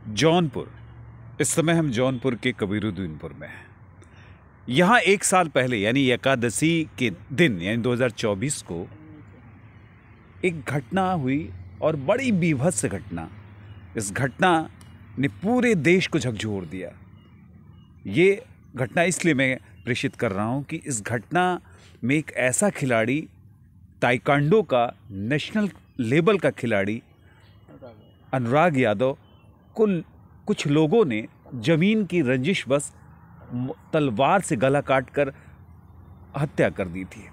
जौनपुर। इस समय हम जौनपुर के कबीरुद्दीनपुर में हैं। यहाँ एक साल पहले यानी एकादशी के दिन यानी 2024 को एक घटना हुई और बड़ी बीभत्स घटना। इस घटना ने पूरे देश को झकझोर दिया। ये घटना इसलिए मैं प्रेषित कर रहा हूँ कि इस घटना में एक ऐसा खिलाड़ी, ताइक्वांडो का नेशनल लेवल का खिलाड़ी अनुराग यादव को कुछ लोगों ने जमीन की रंजिश बस तलवार से गला काट कर हत्या कर दी थी।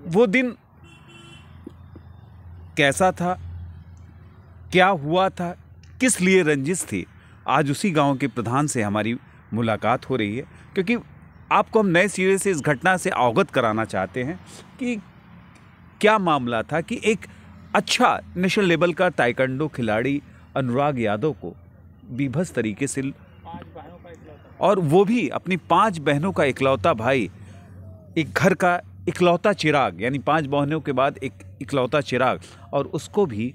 वो दिन कैसा था, क्या हुआ था, किस लिए रंजिश थी, आज उसी गांव के प्रधान से हमारी मुलाकात हो रही है, क्योंकि आपको हम नए सिरे से इस घटना से अवगत कराना चाहते हैं कि क्या मामला था कि एक अच्छा नेशनल लेवल का ताइक्वांडो खिलाड़ी अनुराग यादव को बीभत्स तरीके से, और वो भी अपनी 5 बहनों का इकलौता भाई, एक घर का इकलौता चिराग, यानी 5 बहनों के बाद एक इकलौता चिराग, और उसको भी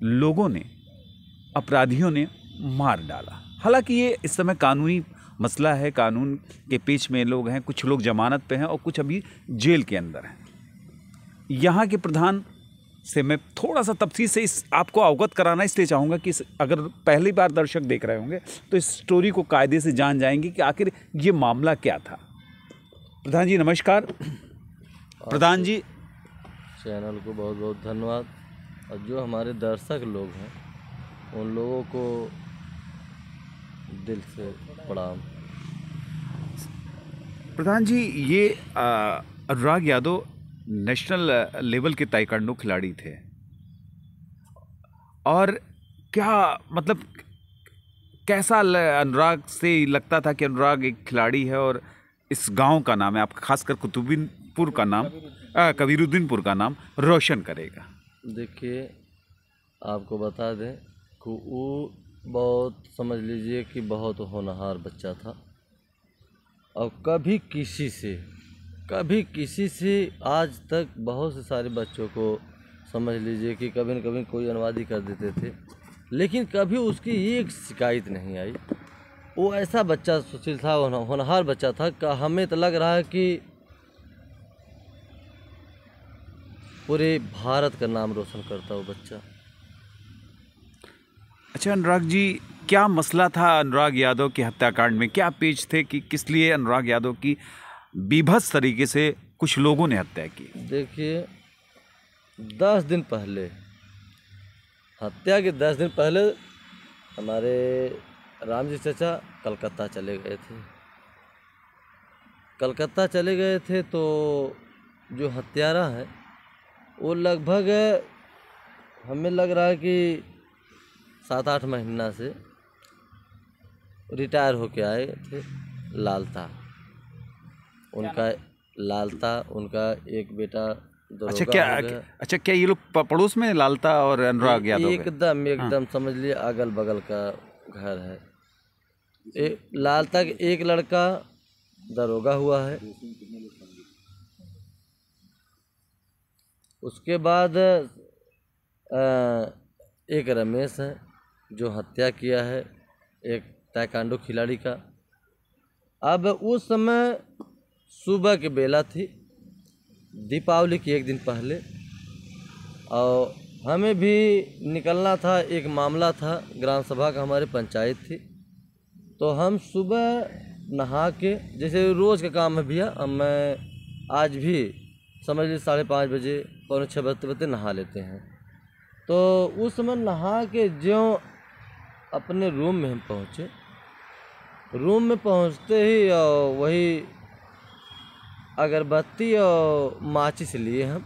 लोगों ने, अपराधियों ने मार डाला। हालांकि ये इस समय कानूनी मसला है, कानून के पेच में लोग हैं, कुछ लोग जमानत पे हैं और कुछ अभी जेल के अंदर हैं। यहाँ के प्रधान से मैं थोड़ा सा तफसील से आपको अवगत कराना इसलिए चाहूँगा कि अगर पहली बार दर्शक देख रहे होंगे तो इस स्टोरी को कायदे से जान जाएंगे कि आखिर ये मामला क्या था। प्रधान जी नमस्कार। प्रधान जी, चैनल को बहुत बहुत धन्यवाद, और जो हमारे दर्शक लोग हैं उन लोगों को दिल से प्रणाम। प्रधान जी, ये अनुराग यादव नेशनल लेवल के ताइक्वांडो खिलाड़ी थे, और क्या मतलब कैसा अनुराग से लगता था कि अनुराग एक खिलाड़ी है और इस गांव का नाम है, आप खासकर कुतुबुद्दीनपुर का नाम, कबीरुद्दीनपुर का नाम रोशन करेगा। देखिए, आपको बता दें कि वो बहुत, समझ लीजिए कि बहुत होनहार बच्चा था, और कभी किसी से आज तक बहुत से सारे बच्चों को समझ लीजिए कि कभी न कभी कोई अनुवादी कर देते थे, लेकिन कभी उसकी एक शिकायत नहीं आई। वो ऐसा बच्चा सुशील था, होनहार बच्चा था कि हमें तो लग रहा है कि पूरे भारत का नाम रोशन करता वो बच्चा। अच्छा अनुराग जी, क्या मसला था अनुराग यादव के हत्याकांड में? क्या पेच थे कि किस लिए अनुराग यादव की बीभत्स तरीके से कुछ लोगों ने हत्या की? देखिए, 10 दिन पहले, हत्या के 10 दिन पहले हमारे राम जी चाचा कलकत्ता चले गए थे। कलकत्ता चले गए थे तो जो हत्यारा है वो लगभग, हमें लग रहा है कि 7-8 महीना से रिटायर होके आए थे। लालता उनका एक बेटा दरोगा हो गया। अच्छा, क्या ये लोग पड़ोस में लालता और अनुराग यादव एकदम समझ लिए अगल बगल का घर है। लालता के एक लड़का दरोगा हुआ है। उसके बाद एक रमेश है जो हत्या किया है, एक ताइक्वांडो खिलाड़ी का। अब उस समय सुबह की बेला थी, दीपावली के एक दिन पहले, और हमें भी निकलना था। एक मामला था, ग्राम सभा का, हमारे पंचायत थी, तो हम सुबह नहा के, जैसे रोज़ का काम है भैया, मैं आज भी समझ लीजिए 5:30 बजे, 5:45 बजे नहा लेते हैं। तो उस समय नहा के ज्यों अपने रूम में हम पहुँचे, रूम में पहुँचते ही वही अगरबत्ती और माचिस लिए हम,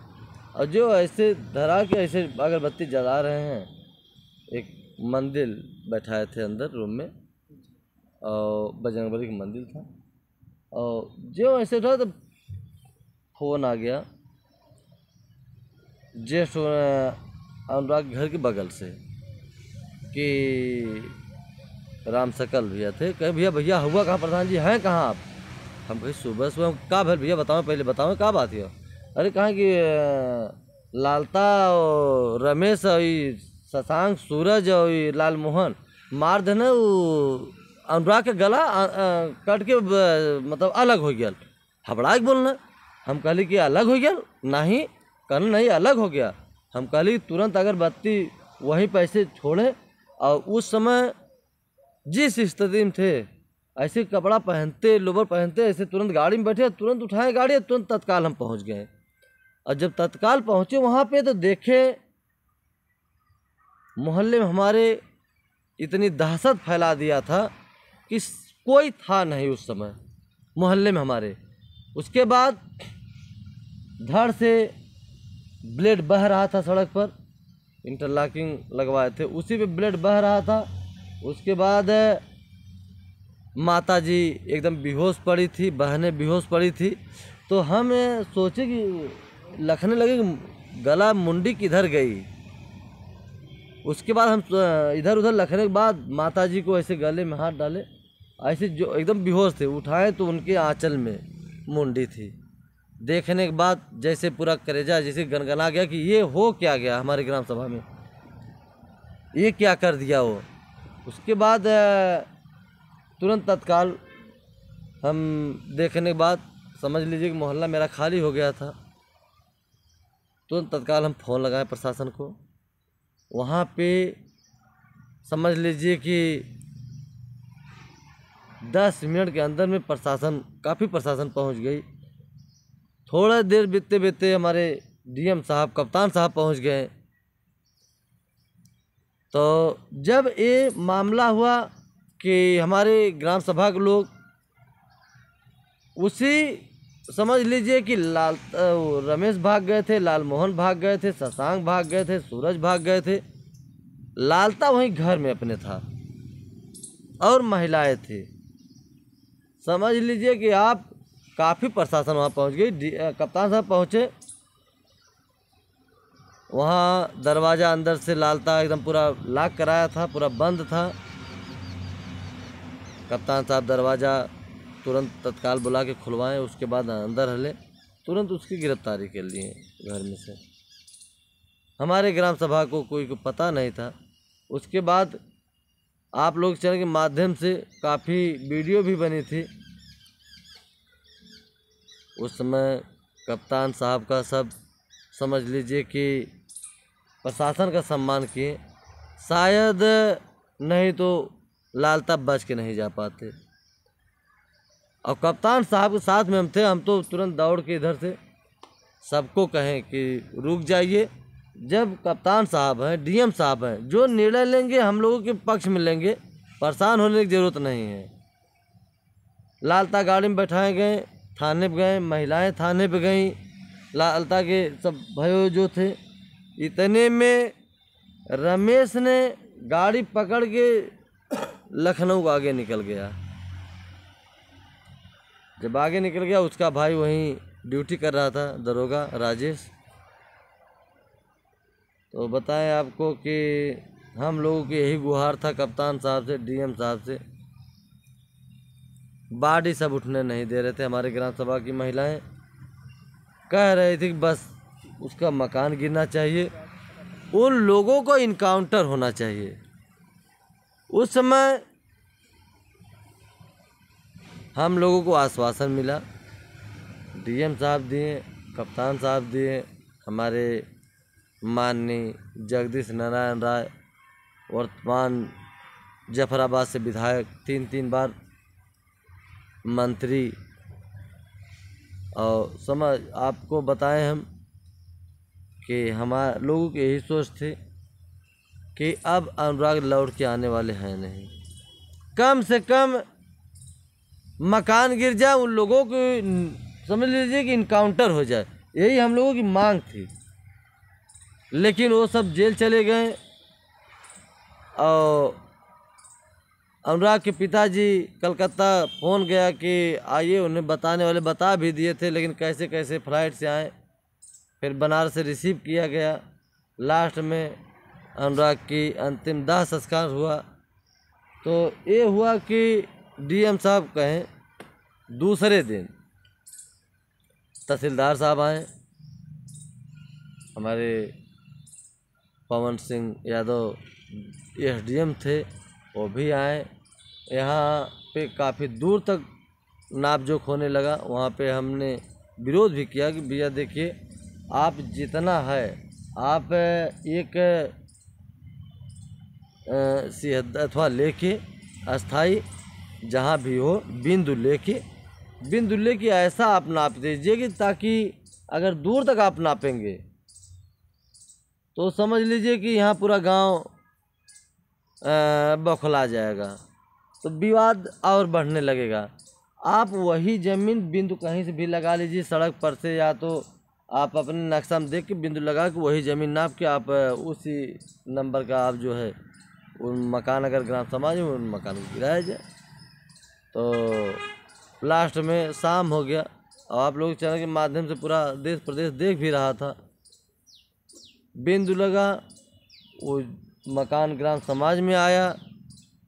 और जो ऐसे धरा के ऐसे अगरबत्ती जला रहे हैं। एक मंदिर बैठाए थे अंदर रूम में, और बजरंगबली का मंदिर था, और जो ऐसे था तो फ़ोन आ गया जस्ट अनुराग घर के बगल से कि राम सकल भैया थे। कहे भैया हुआ कहाँ, प्रधान जी हैं कहाँ आप? हम कहीं सुबह कहाँ भैया भैया बताओ, पहले बताओ क्या बात है। अरे कहाँ कि लालता और रमेश और शशांक, सूरज और लाल मोहन, मार देने वो अनुराग के गला कट के मतलब अलग हो गया। हबड़ा के बोलना, हम कहली कि अलग हो गया, नहीं कहना नहीं अलग हो गया। हम कहली तुरंत अगरबत्ती वहीं पैसे छोड़े, और उस समय जिस स्थिति में थे ऐसे कपड़ा पहनते, लोवर पहनते, ऐसे तुरंत गाड़ी में बैठे, तुरंत उठाए गाड़ी, तुरंत तत्काल हम पहुंच गए। और जब तत्काल पहुंचे वहाँ पे तो देखे मोहल्ले में हमारे इतनी दहशत फैला दिया था कि कोई था नहीं उस समय मोहल्ले में हमारे। उसके बाद धड़ से ब्लेड बह रहा था सड़क पर, इंटरलॉकिंग लगवाए थे, उसी पे ब्लेड बह रहा था। उसके बाद माता जी एकदम बेहोश पड़ी थी, बहनें बेहोश पड़ी थी। तो हम सोचे कि लखने लगे कि गला मुंडी किधर गई। उसके बाद हम इधर उधर लखने के बाद माता जी को ऐसे गले में हाथ डाले, ऐसे जो एकदम बेहोश थे, उठाए तो उनके आंचल में मुंडी थी। देखने के बाद जैसे पूरा कलेजा जैसे गनगना गया कि ये हो क्या गया हमारे ग्राम सभा में, ये क्या कर दिया वो। उसके बाद तुरंत तत्काल हम देखने के बाद समझ लीजिए कि मोहल्ला मेरा खाली हो गया था। तुरंत तत्काल हम फ़ोन लगाए प्रशासन को। वहाँ पे समझ लीजिए कि 10 मिनट के अंदर में काफ़ी प्रशासन पहुँच गई। थोड़ा देर बीतते बीतते हमारे डीएम साहब, कप्तान साहब पहुँच गए। तो जब ये मामला हुआ कि हमारे ग्राम सभा के लोग उसी समझ लीजिए कि रमेश भाग गए थे, लालमोहन भाग गए थे, शशांक भाग गए थे, सूरज भाग गए थे, लालता वहीं घर में अपने था और महिलाएं थी। समझ लीजिए कि आप काफ़ी प्रशासन वहाँ पहुँच गई। कप्तान साहब पहुँचे, वहाँ दरवाज़ा अंदर से लालता एकदम पूरा लॉक कराया था, पूरा बंद था। कप्तान साहब दरवाज़ा तुरंत तत्काल बुला के खुलवाएं, उसके बाद अंदर हले, तुरंत उसकी गिरफ्तारी कर लिए घर में से। हमारे ग्राम सभा को कोई को पता नहीं था। उसके बाद आप लोग चैनल के माध्यम से काफ़ी वीडियो भी बनी थी। उस समय कप्तान साहब का सब समझ लीजिए कि प्रशासन का सम्मान किए, शायद नहीं तो लालता बच के नहीं जा पाते। और कप्तान साहब के साथ में हम थे, हम तो तुरंत दौड़ के इधर से सबको कहें कि रुक जाइए। जब कप्तान साहब हैं, डीएम साहब हैं, जो निर्णय लेंगे हम लोगों के पक्ष में लेंगे, परेशान होने की ज़रूरत नहीं है। लालता गाड़ी में बैठाए गए, थाने पे गए, महिलाएं थाने पे गईं, लालता के सब भाई जो थे। इतने में रमेश ने गाड़ी पकड़ के लखनऊ आगे निकल गया। जब आगे निकल गया, उसका भाई वहीं ड्यूटी कर रहा था, दरोगा राजेश। तो बताएं आपको कि हम लोगों की यही गुहार था कप्तान साहब से, डीएम साहब से। बाडी सब उठने नहीं दे रहे थे। हमारे ग्राम सभा की महिलाएं कह रही थी कि बस उसका मकान गिरना चाहिए, उन लोगों को इनकाउंटर होना चाहिए। उस समय हम लोगों को आश्वासन मिला, डीएम साहब दिए, कप्तान साहब दिए, हमारे माननीय जगदीश नारायण राय, वर्तमान जफराबाद से विधायक, 3 बार मंत्री। और समझ आपको बताएं हम कि हमारे लोगों की यही सोच थी कि अब अनुराग लौट के आने वाले हैं नहीं, कम से कम मकान गिर जाए, उन लोगों को समझ लीजिए कि इनकाउंटर हो जाए, यही हम लोगों की मांग थी। लेकिन वो सब जेल चले गए। और अनुराग के पिताजी कलकत्ता फ़ोन गया कि आइए, उन्हें बताने वाले बता भी दिए थे, लेकिन कैसे कैसे फ़्लाइट से आए। फिर बनारस से रिसीव किया गया। लास्ट में अनुराग की अंतिम दाह संस्कार हुआ। तो ये हुआ कि डीएम साहब कहें, दूसरे दिन तहसीलदार साहब आए, हमारे पवन सिंह यादव एसडीएम थे, वो भी आए। यहाँ पे काफ़ी दूर तक नाप जोख होने लगा। वहाँ पे हमने विरोध भी किया कि भैया देखिए, आप जितना है आप एक अथवा लेके अस्थाई जहाँ भी हो बिंदु लेके ऐसा आप नाप दीजिए कि ताकि अगर दूर तक आप नापेंगे तो समझ लीजिए कि यहाँ पूरा गांव बौखला जाएगा, तो विवाद और बढ़ने लगेगा। आप वही ज़मीन बिंदु कहीं से भी लगा लीजिए, सड़क पर से, या तो आप अपने नक्शा में देख के बिंदु लगा के वही ज़मीन नाप के आप उसी नंबर का आप जो है उन मकान, अगर ग्राम समाज में उन मकान को गिराया जाए। तो लास्ट में शाम हो गया और आप लोग चैनल के माध्यम से पूरा देश प्रदेश देख भी रहा था। बिंदु लगा, वो मकान ग्राम समाज में आया,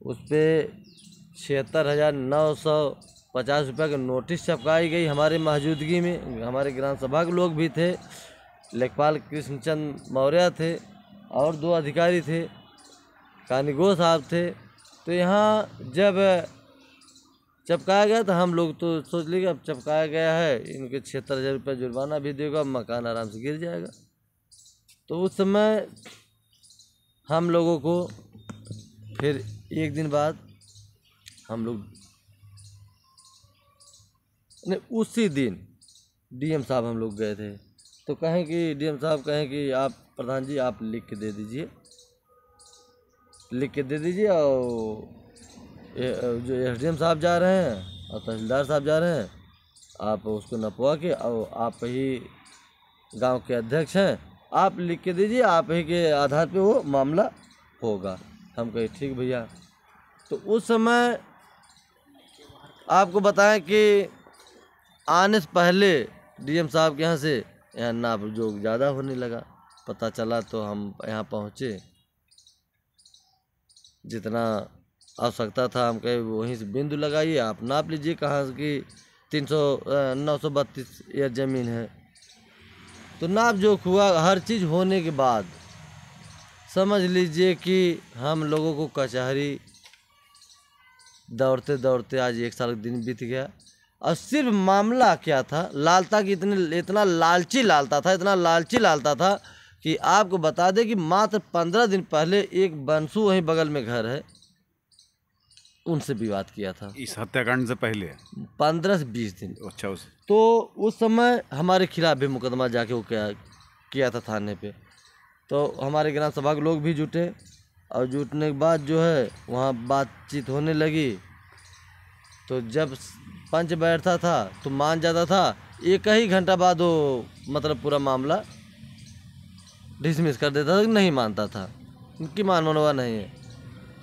उस पर 76,950 रुपये की नोटिस छपकाई गई हमारे मौजूदगी में। हमारे ग्राम सभा के लोग भी थे, लेखपाल कृष्णचंद मौर्य थे और 2 अधिकारी थे, कानिगो साहब थे। तो यहाँ जब चपकाया गया तो हम लोग तो सोच लिए कि अब चपकाया गया है, इनके 76,000 रुपये जुर्माना भी देगा, मकान आराम से गिर जाएगा। तो उस समय हम लोगों को फिर एक दिन बाद हम लोग ने उसी दिन डीएम साहब हम लोग गए थे। तो कहें कि डीएम साहब कहें कि आप प्रधान जी आप लिख के दे दीजिए और जो एसडीएम साहब जा रहे हैं और तहसीलदार साहब जा रहे हैं, आप उसको नपवा के, और आप ही गांव के अध्यक्ष हैं, आप लिख के दीजिए, आप ही के आधार पे वो मामला होगा। हम कहे ठीक भैया। तो उस समय आपको बताएं कि आने से पहले डीएम साहब के यहाँ से यहाँ नाप जोख ज़्यादा होने लगा। पता चला तो हम यहाँ पहुँचे, जितना आवश्यकता था हम कहे वहीं से बिंदु लगाइए, आप नाप लीजिए कहाँ की 932 एयर ज़मीन है। तो नाप जोख हुआ, हर चीज़ होने के बाद समझ लीजिए कि हम लोगों को कचहरी दौड़ते दौड़ते आज 1 साल का दिन बीत गया। और सिर्फ मामला क्या था, लालता की इतना लालची लालता था कि आपको बता दें कि मात्र 15 दिन पहले एक बंसू वहीं बगल में घर है, उनसे विवाद किया था। इस हत्याकांड से पहले 15 से 20 दिन। अच्छा। तो उस समय हमारे खिलाफ भी मुकदमा जाके वो किया था थाने पे। तो हमारे ग्राम सभा के लोग भी जुटे और जुटने के बाद जो है वहाँ बातचीत होने लगी। तो जब पंच बैठता था तो मान जाता था, 1 ही घंटा बाद वो मतलब पूरा मामला डिसमिस कर देता था कि नहीं मानता था, कि मानवा नहीं है।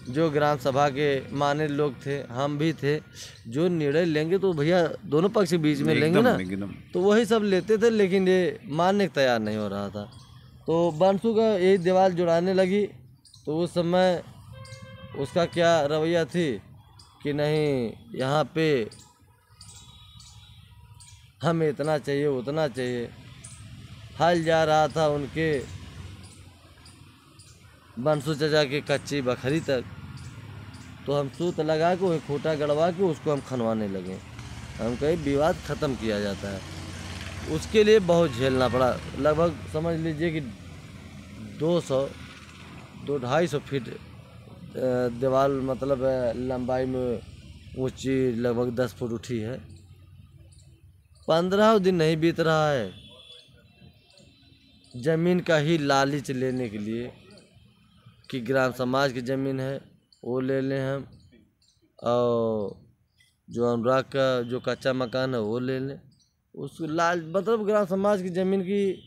जो ग्राम सभा के माने लोग थे, हम भी थे, जो निर्णय लेंगे तो भैया दोनों पक्ष के बीच में लेंगे ना, तो वही सब लेते थे। लेकिन ये मानने को तैयार नहीं हो रहा था। तो बंसू का यही दीवार जुड़ाने लगी। तो उस समय उसका क्या रवैया थी कि नहीं, यहाँ पे हमें इतना चाहिए उतना चाहिए। हल जा रहा था उनके बंसू चाचा के कच्ची बखरी तक। तो हम सूत लगा के वही खूंटा गड़वा के उसको हम खनवाने लगे। हम कहीं विवाद ख़त्म किया जाता है, उसके लिए बहुत झेलना पड़ा। लगभग समझ लीजिए कि 200-250 फीट दीवार मतलब लंबाई में ऊंची लगभग 10 फुट उठी है। 15 दिन नहीं बीत रहा है, ज़मीन का ही लालच लेने के लिए कि ग्राम समाज की ज़मीन है वो ले लें हम, और जो अनुराग का जो कच्चा मकान है वो ले लें। उस मतलब ग्राम समाज की ज़मीन की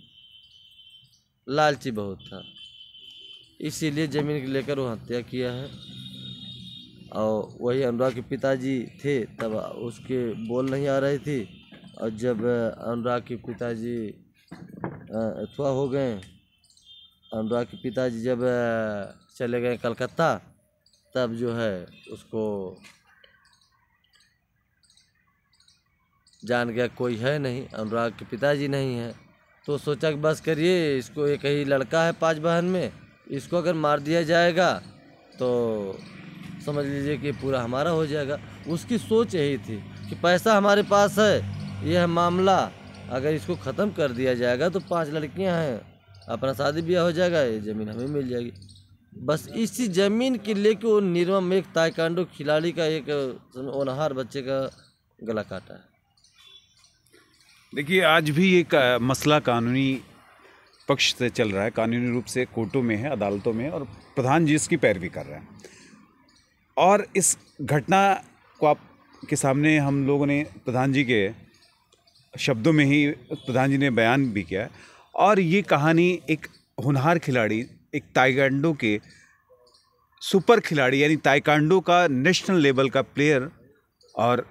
लालची बहुत था, इसीलिए ज़मीन को लेकर वो हत्या किया है। और वही अनुराग के पिताजी थे, तब उसके बोल नहीं आ रही थी। और जब अनुराग के पिताजी अथवा हो गए, अनुराग के पिताजी जब चले गए कलकत्ता, तब जो है उसको जान गया कोई है नहीं, अनुराग के पिताजी नहीं है। तो सोचा कि बस करिए, इसको एक ही लड़का है 5 बहन में, इसको अगर मार दिया जाएगा तो समझ लीजिए कि पूरा हमारा हो जाएगा। उसकी सोच यही थी कि पैसा हमारे पास है, यह मामला अगर इसको ख़त्म कर दिया जाएगा तो 5 लड़कियां हैं, अपना शादी ब्याह हो जाएगा, ये ज़मीन हमें मिल जाएगी। बस इसी ज़मीन के लेके वो निर्मम एक ताइक्वांडो खिलाड़ी का, एक होनहार बच्चे का गला काटा है। देखिए, आज भी एक मसला कानूनी पक्ष से चल रहा है, कानूनी रूप से कोर्टों में है, अदालतों में, और प्रधान जी इसकी पैरवी कर रहे हैं। और इस घटना को आपके सामने हम लोगों ने प्रधान जी के शब्दों में ही प्रधान जी ने बयान भी किया है। और ये कहानी एक होनहार खिलाड़ी, एक ताइक्वांडो के सुपर खिलाड़ी, यानी ताइक्वांडो का नेशनल लेवल का प्लेयर, और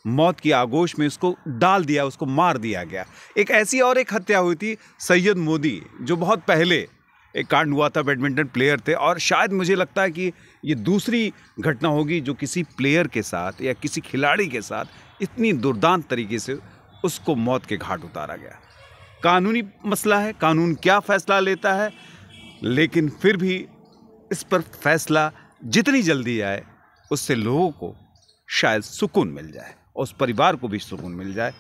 मौत की आगोश में उसको डाल दिया, उसको मार दिया गया। एक ऐसी और एक हत्या हुई थी सैयद मोदी, जो बहुत पहले एक कांड हुआ था, बैडमिंटन प्लेयर थे, और शायद मुझे लगता है कि ये दूसरी घटना होगी जो किसी प्लेयर के साथ या किसी खिलाड़ी के साथ इतनी दुर्दांत तरीके से उसको मौत के घाट उतारा गया। कानूनी मसला है, कानून क्या फैसला लेता है, लेकिन फिर भी इस पर फैसला जितनी जल्दी आए उससे लोगों को शायद सुकून मिल जाए, उस परिवार को भी सुकून मिल जाए।